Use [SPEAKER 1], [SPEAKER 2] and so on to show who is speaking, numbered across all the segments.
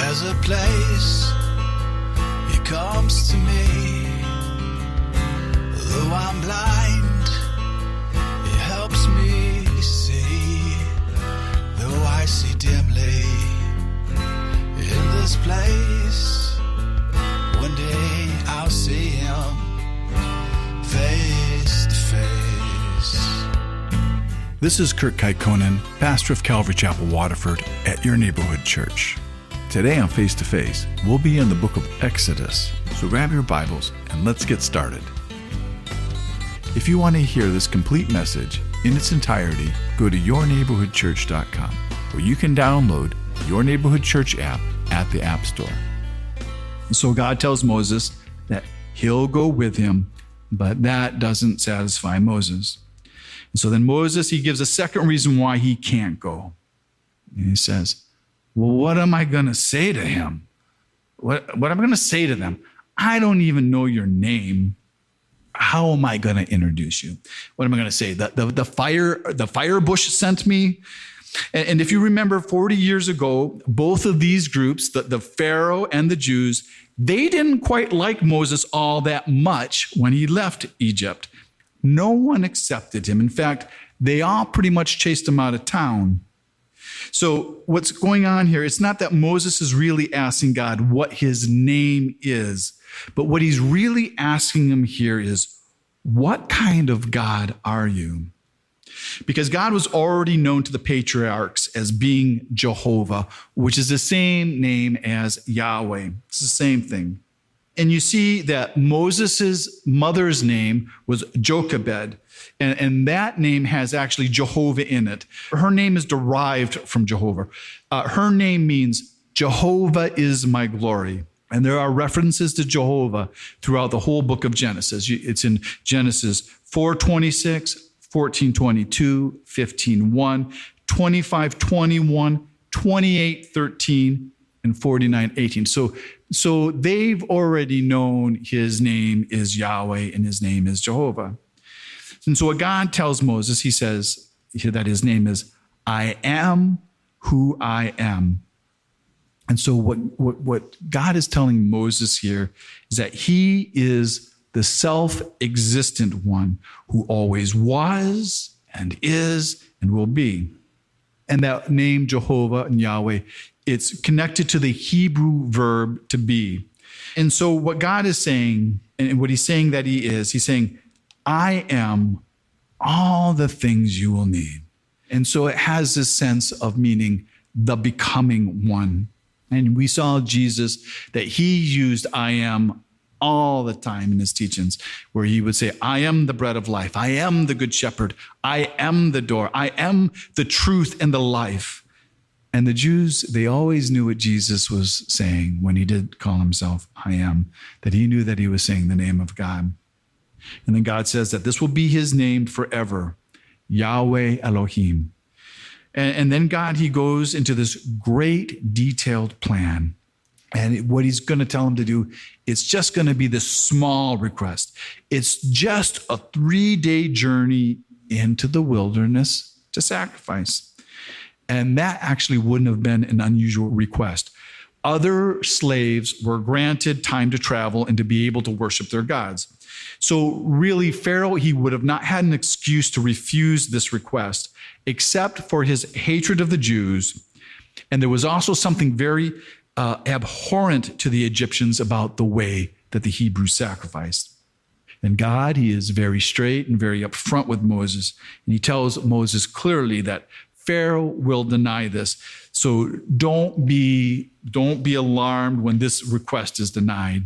[SPEAKER 1] There's a place he comes to me. Though I'm blind, he helps me see. Though I see dimly in this place, one day I'll see him face to face.
[SPEAKER 2] This is Kurt Kaikkonen, pastor of Calvary Chapel, Waterford, at your neighborhood church. Today on Face to Face, we'll be in the book of Exodus. So grab your Bibles and let's get started. If you want to hear this complete message in its entirety, go to yourneighborhoodchurch.com, where you can download Your Neighborhood Church app at the App Store. So God tells Moses that he'll go with him, but that doesn't satisfy Moses. And so then Moses, he gives a second reason why he can't go. And he says, well, what am I going to say to him? What am I going to say to them? I don't even know your name. How am I going to introduce you? What am I going to say? The fire bush sent me. And if you remember 40 years ago, both of these groups, the Pharaoh and the Jews, they didn't quite like Moses all that much when he left Egypt. No one accepted him. In fact, they all pretty much chased him out of town. So what's going on here, it's not that Moses is really asking God what his name is, but what he's really asking him here is, what kind of God are you? Because God was already known to the patriarchs as being Jehovah, which is the same name as Yahweh. It's the same thing. And you see that Moses' mother's name was Jochebed, and that name has actually Jehovah in it. Her name is derived from Jehovah. Her name means Jehovah is my glory. And there are references to Jehovah throughout the whole book of Genesis. It's in Genesis 4:26, 14:22, 15:1, 25:21, 28:13, and 49:18. So they've already known his name is Yahweh and his name is Jehovah. And so what God tells Moses, he says that his name is I am who I am. And so what God is telling Moses here is that he is the self-existent one who always was and is and will be. And that name Jehovah and Yahweh, it's connected to the Hebrew verb to be. And so what God is saying, and what he's saying that he is, he's saying, I am all the things you will need. And so it has this sense of meaning the becoming one. And we saw Jesus, that he used I am all the time in his teachings, where he would say, I am the bread of life. I am the good shepherd. I am the door. I am the truth and the life. And the Jews, they always knew what Jesus was saying when he did call himself I am, that he knew that he was saying the name of God. And then God says that this will be his name forever, Yahweh Elohim. And then God, he goes into this great detailed plan. And what he's going to tell him to do, it's just going to be this small request. It's just a 3-day journey into the wilderness to sacrifice. And that actually wouldn't have been an unusual request. Other slaves were granted time to travel and to be able to worship their gods. So really, Pharaoh, he would have not had an excuse to refuse this request, except for his hatred of the Jews. And there was also something very abhorrent to the Egyptians about the way that the Hebrews sacrificed. And God, he is very straight and very upfront with Moses. And he tells Moses clearly that Pharaoh will deny this. So don't be alarmed when this request is denied.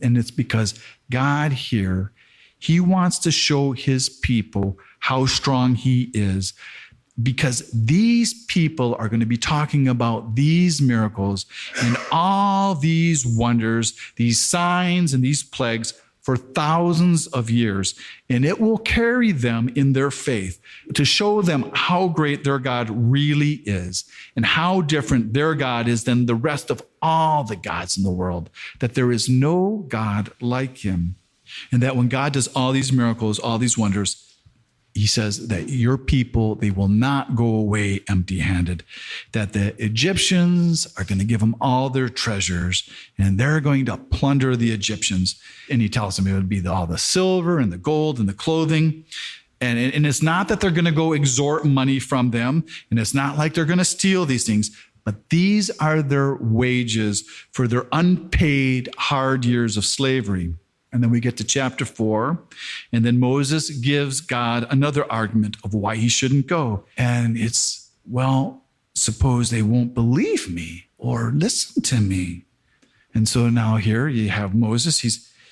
[SPEAKER 2] And it's because God here, he wants to show his people how strong he is, because these people are going to be talking about these miracles and all these wonders, these signs and these plagues for thousands of years. And it will carry them in their faith to show them how great their God really is and how different their God is than the rest of all the gods in the world, that there is no God like him. And that when God does all these miracles, all these wonders, he says that your people, they will not go away empty-handed, that the Egyptians are going to give them all their treasures and they're going to plunder the Egyptians. And he tells them it would be all the silver and the gold and the clothing. And it's not that they're going to go extort money from them. And it's not like they're going to steal these things, but these are their wages for their unpaid hard years of slavery. And then we get to chapter 4, and then Moses gives God another argument of why he shouldn't go. And it's, well, suppose they won't believe me or listen to me. And so now here you have Moses.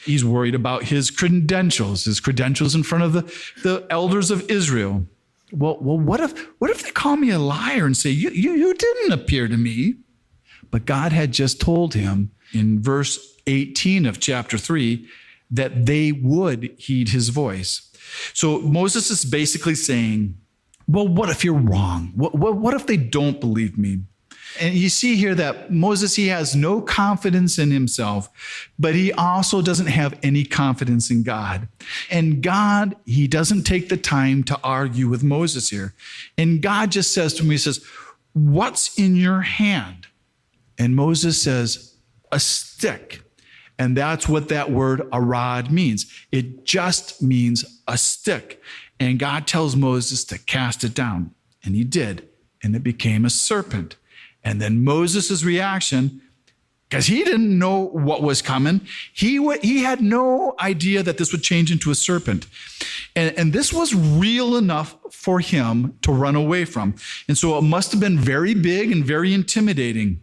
[SPEAKER 2] He's worried about his credentials in front of the elders of Israel. Well, what if they call me a liar and say, you didn't appear to me? But God had just told him in verse 18 of chapter 3 that they would heed his voice. So Moses is basically saying, well, what if you're wrong? What if they don't believe me? And you see here that Moses, he has no confidence in himself, but he also doesn't have any confidence in God. And God, he doesn't take the time to argue with Moses here. And God just says to him, he says, what's in your hand? And Moses says, a stick. And that's what that word arad means. It just means a stick. And God tells Moses to cast it down. And he did. And it became a serpent. And then Moses' reaction, because he didn't know what was coming, he had no idea that this would change into a serpent. And this was real enough for him to run away from. And so it must have been very big and very intimidating.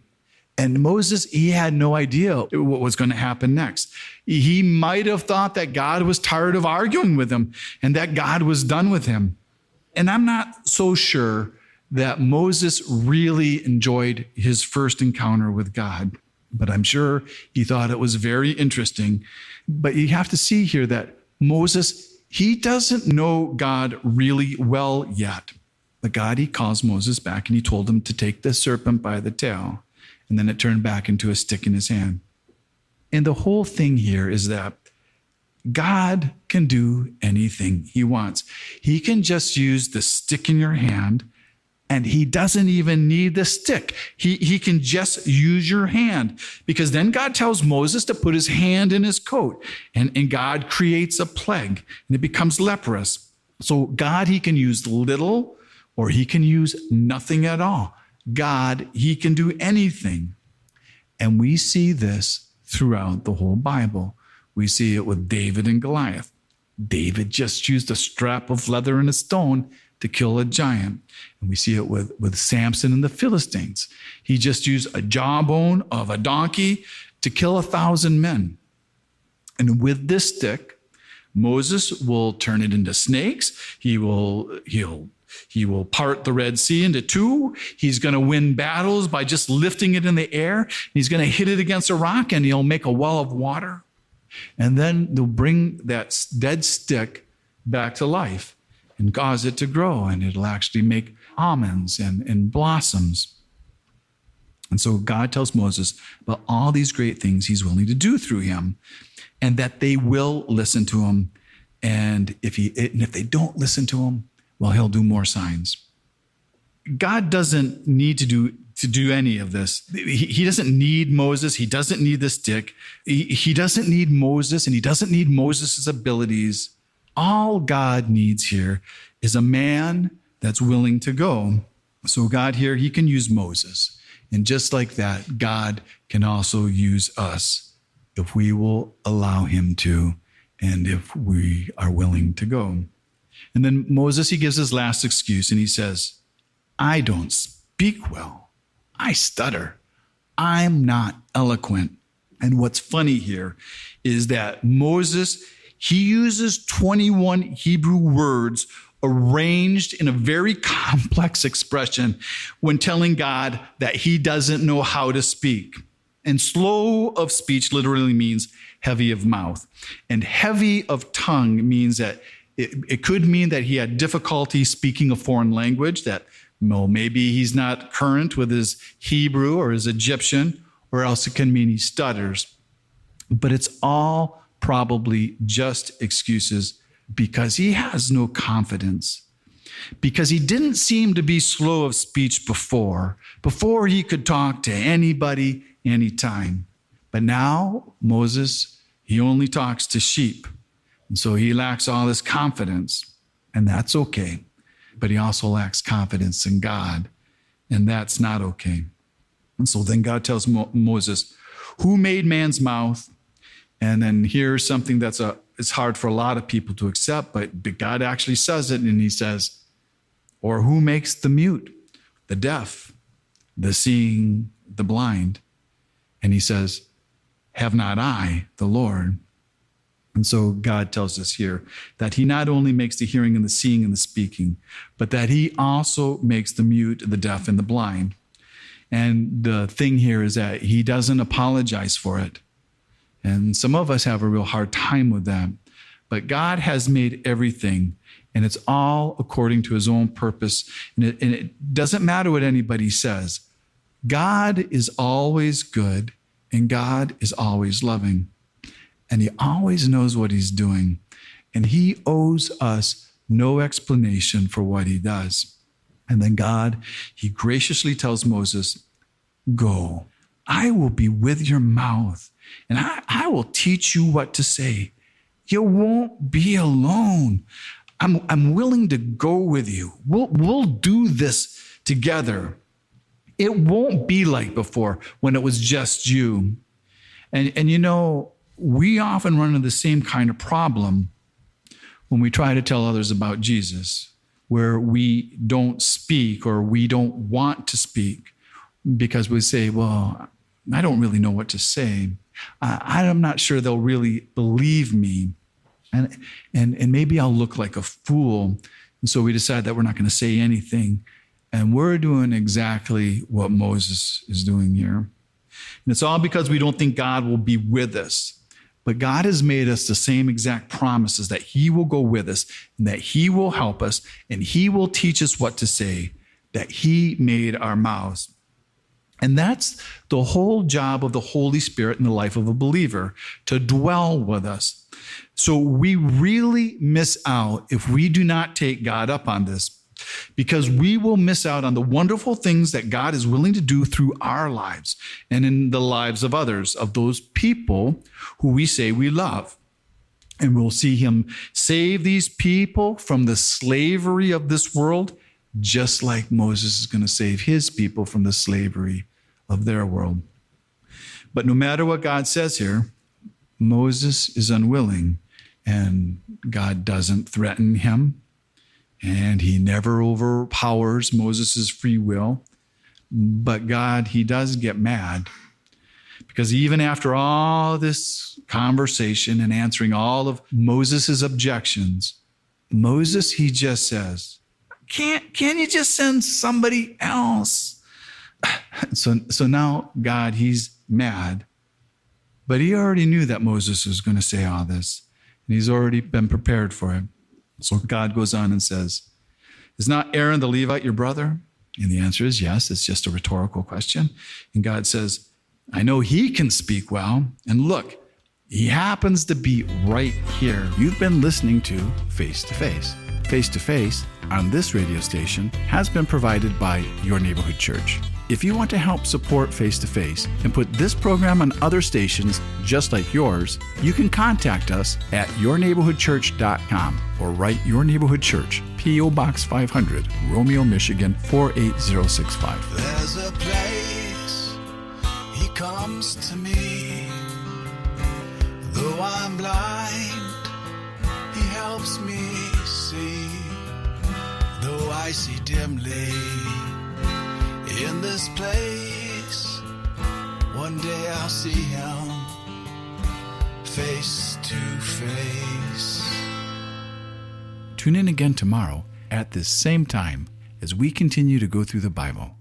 [SPEAKER 2] And Moses, he had no idea what was going to happen next. He might have thought that God was tired of arguing with him and that God was done with him. And I'm not so sure that Moses really enjoyed his first encounter with God, but I'm sure he thought it was very interesting. But you have to see here that Moses, he doesn't know God really well yet. But God, he calls Moses back and he told him to take the serpent by the tail. And then it turned back into a stick in his hand. And the whole thing here is that God can do anything he wants. He can just use the stick in your hand, and he doesn't even need the stick. He can just use your hand, because then God tells Moses to put his hand in his coat, and God creates a plague, and it becomes leprous. So God, he can use little, or he can use nothing at all. God, he can do anything. And we see this throughout the whole Bible. We see it with David and Goliath. David just used a strap of leather and a stone to kill a giant. And we see it with Samson and the Philistines. He just used a jawbone of a donkey to kill 1,000 men. And with this stick, Moses will turn it into snakes. He'll part the Red Sea into two. He's going to win battles by just lifting it in the air. He's going to hit it against a rock and he'll make a well of water. And then they'll bring that dead stick back to life and cause it to grow, and it'll actually make almonds and blossoms. And so God tells Moses about all these great things he's willing to do through him, and that they will listen to him. And if they don't listen to him, well, he'll do more signs. God doesn't need to do any of this. He doesn't need Moses. He doesn't need the stick. He doesn't need Moses, and he doesn't need Moses' abilities. All God needs here is a man that's willing to go. So God here, he can use Moses. And just like that, God can also use us if we will allow him to, and if we are willing to go. And then Moses, he gives his last excuse, and he says, I don't speak well. I stutter. I'm not eloquent. And what's funny here is that Moses, he uses 21 Hebrew words arranged in a very complex expression when telling God that he doesn't know how to speak. And slow of speech literally means heavy of mouth. And heavy of tongue means that it could mean that he had difficulty speaking a foreign language, that maybe he's not current with his Hebrew or his Egyptian, or else it can mean he stutters. But it's all probably just excuses
[SPEAKER 3] because he has no confidence, because he didn't seem to be slow of speech before he could talk to anybody, anytime. But now Moses, he only talks to sheep. And so he lacks all this confidence, and that's okay. But he also lacks confidence in God, and that's not okay. And so then God tells Moses, who made man's mouth? And then here's something it's hard for a lot of people to accept, but God actually says it, and he says, or who makes the mute, the deaf, the seeing, the blind? And he says, have not I, the Lord? And so God tells us here that he not only makes the hearing and the seeing and the speaking, but that he also makes the mute, the deaf, and the blind. And the thing here is that he doesn't apologize for it. And some of us have a real hard time with that. But God has made everything, and it's all according to his own purpose. And it doesn't matter what anybody says. God is always good, and God is always loving. And he always knows what he's doing. And he owes us no explanation for what he does. And then God, he graciously tells Moses, go, I will be with your mouth, and I will teach you what to say. You won't be alone. I'm willing to go with you. We'll do this together. It won't be like before when it was just you. And you know, we often run into the same kind of problem when we try to tell others about Jesus, where we don't speak or we don't want to speak because we say, well, I don't really know what to say. I'm not sure they'll really believe me. And maybe I'll look like a fool. And so we decide that we're not going to say anything. And we're doing exactly what Moses is doing here. And it's all because we don't think God will be with us. But God has made us the same exact promises that he will go with us and that he will help us and he will teach us what to say, that he made our mouths. And that's the whole job of the Holy Spirit in the life of a believer, to dwell with us. So we really miss out if we do not take God up on this, because we will miss out on the wonderful things that God is willing to do through our lives and in the lives of others, of those people who we say we love. And we'll see him save these people from the slavery of this world, just like Moses is going to save his people from the slavery of their world. But no matter what God says here, Moses is unwilling, and God doesn't threaten him. And he never overpowers Moses' free will. But God, he does get mad, because even after all this conversation and answering all of Moses' objections, Moses, he just says, can't you just send somebody else? So now God, he's mad. But he already knew that Moses was going to say all this, and he's already been prepared for it. So God goes on and says, is not Aaron the Levite your brother? And the answer is yes. It's just a rhetorical question. And God says, I know he can speak well. And look, he happens to be right here.
[SPEAKER 2] You've been listening to Face to Face. Face to Face on this radio station has been provided by Your Neighborhood Church. If you want to help support Face to Face and put this program on other stations just like yours, you can contact us at yourneighborhoodchurch.com or write Your Neighborhood Church, P.O. Box 500, Romeo, Michigan 48065.
[SPEAKER 1] There's a place he comes to me. Though I'm blind, he helps me see. Though I see dimly in this place, one day I'll see him face to face.
[SPEAKER 2] Tune in again tomorrow at this same time as we continue to go through the Bible.